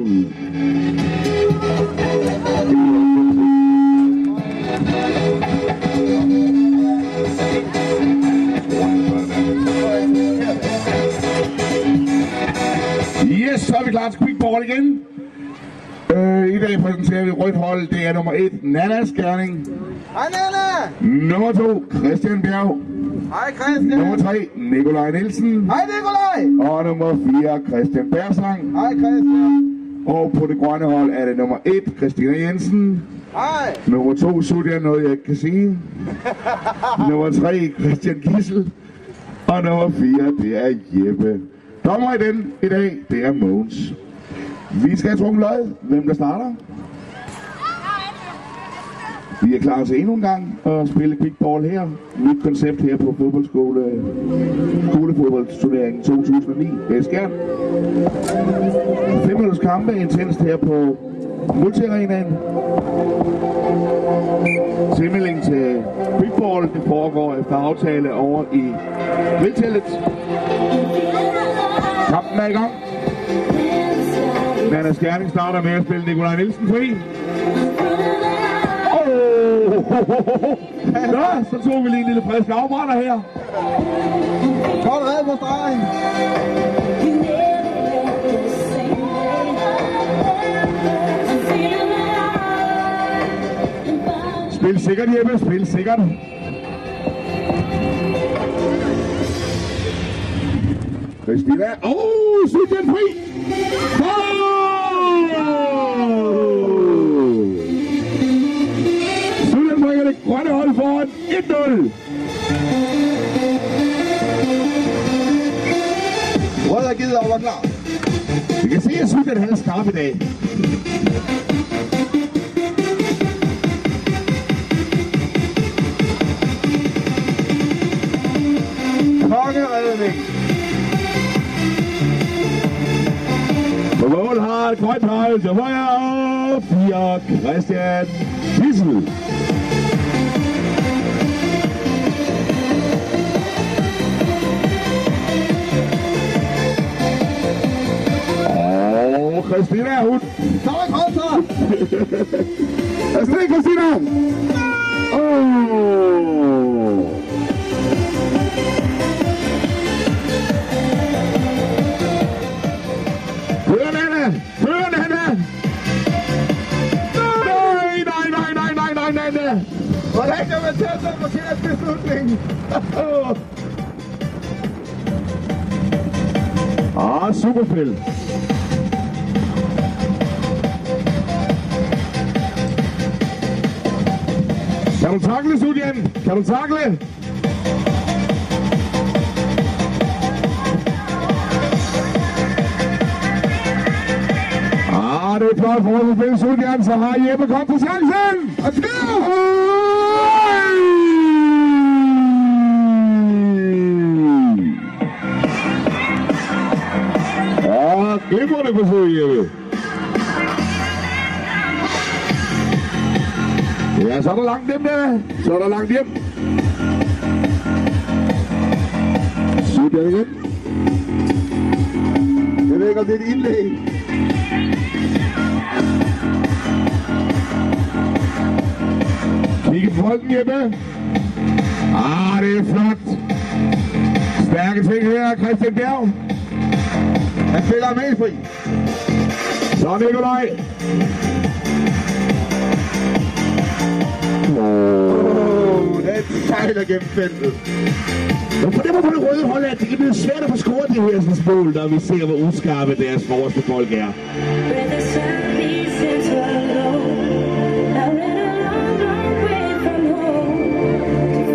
Yes, så er vi klar til quick ball igen. I dag præsenterer vi rødt hold. Det er nummer 1, Nanna Skærning. Hej Nanna! Nummer 2, Christian Bjerg. Hej Christian! Nummer 3, Nikolaj Nielsen. Hej Nikolaj! Og nummer 4, Christian Bersang. Hej Christian! Og på det grønne hold er det nummer 1, Christina Jensen. Hej! Nummer 2, Sudia, noget jeg ikke kan sige. Nummer 3, Christian Gissel. Og nummer 4, det er Jeppe. Dommer i den i dag, det er Mogens. Vi skal have trukket løjet. Hvem der starter? Vi er klar til endnu en gang at spille quickball her. Nyt koncept her på skolefodboldturneringen 2009. Esbjerg. 5 minutters kampe intenst her på multiarenaen. Tilmelding til quickball, det foregår efter aftale over i grillteltet. Kampen er i gang. Nanna Skærning starter med at spille Nikolaj Nielsen fri. Nå, så tog vi lige en lille frisk afbrænder her. Godt red på stregen. Spil sikkert, Jeppe. Spil sikkert. Christina. Sygt den fri. Sydland bringer det grønne hold foran 1-0. Rød er givet over klar. Vi kan se, at Sydland han er skarp i dag. Kongeredning. På mål har et grønt hold til højre og 4 Christian Gissel. Og Christina, hun. Så er godt så. Afsted, Christina. Før Nanna! Før Nanna! Nej, Nanna! Hvordan kan man tage sig på sin beslutning? Superspil. Kan du takle, Sudian? Kan du takle? Det er flot for at spille Sudian, så har Jeppe kommet på chancen! Og skyder! Ja, glimrende forsøg, Jeppe. Ja, så er der langt hjem der. Så er der langt hjem. Sudian igen. Jeg ved ikke, om det er et indlæg. Kigge på bolden, Jeppe. Det er flot. Stærke ting her, Christian Bjerg. Han spiller med fri. Så Nikolaj. Den sejler gennem feltet. På det røde hold, at det kan blive svært at få scoret det her sådan mål, når vi ser, hvor uskarpe deres forreste folk er.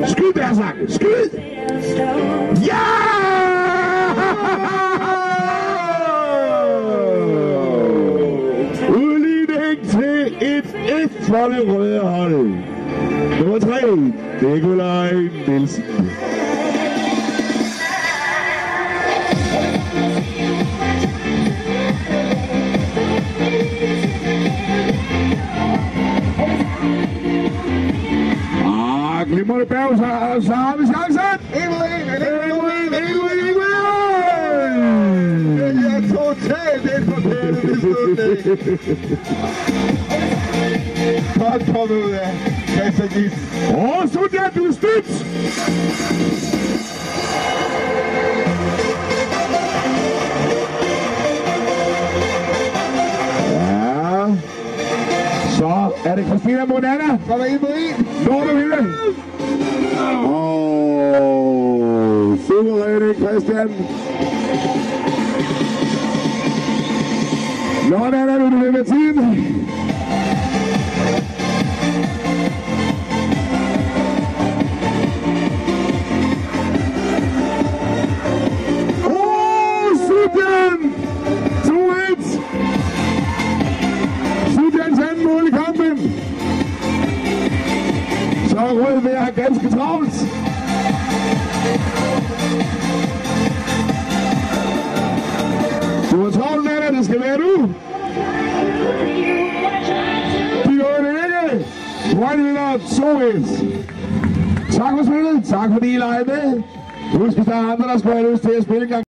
Skyd, Bersang! Skyd! Ja! Udligning til 1-1 for det røde hold. Nummer 3, Nikolaj Nielsen. Glimrende Berg, så har vi chancen! Det er totalt indforkert. indlæg. Godt kommet ud af Christian Gies. Sudjan, du er stødt! Ja. Så er det Christina Monana. Kommer ind på en. Når du vil. Suveræne Christian. Sådan er du med tiden. Sudjan! 2-1! Sudjans anden mål i kampen. Så er Rød ved at have ganske travlt. Du har travlt, Nana, det skal være nu. De gør det ikke. Rød vinder 2-1. Tak for spillet. Tak fordi I legede med. Husk, hvis der er andre, der skulle have lyst til at spille en gang.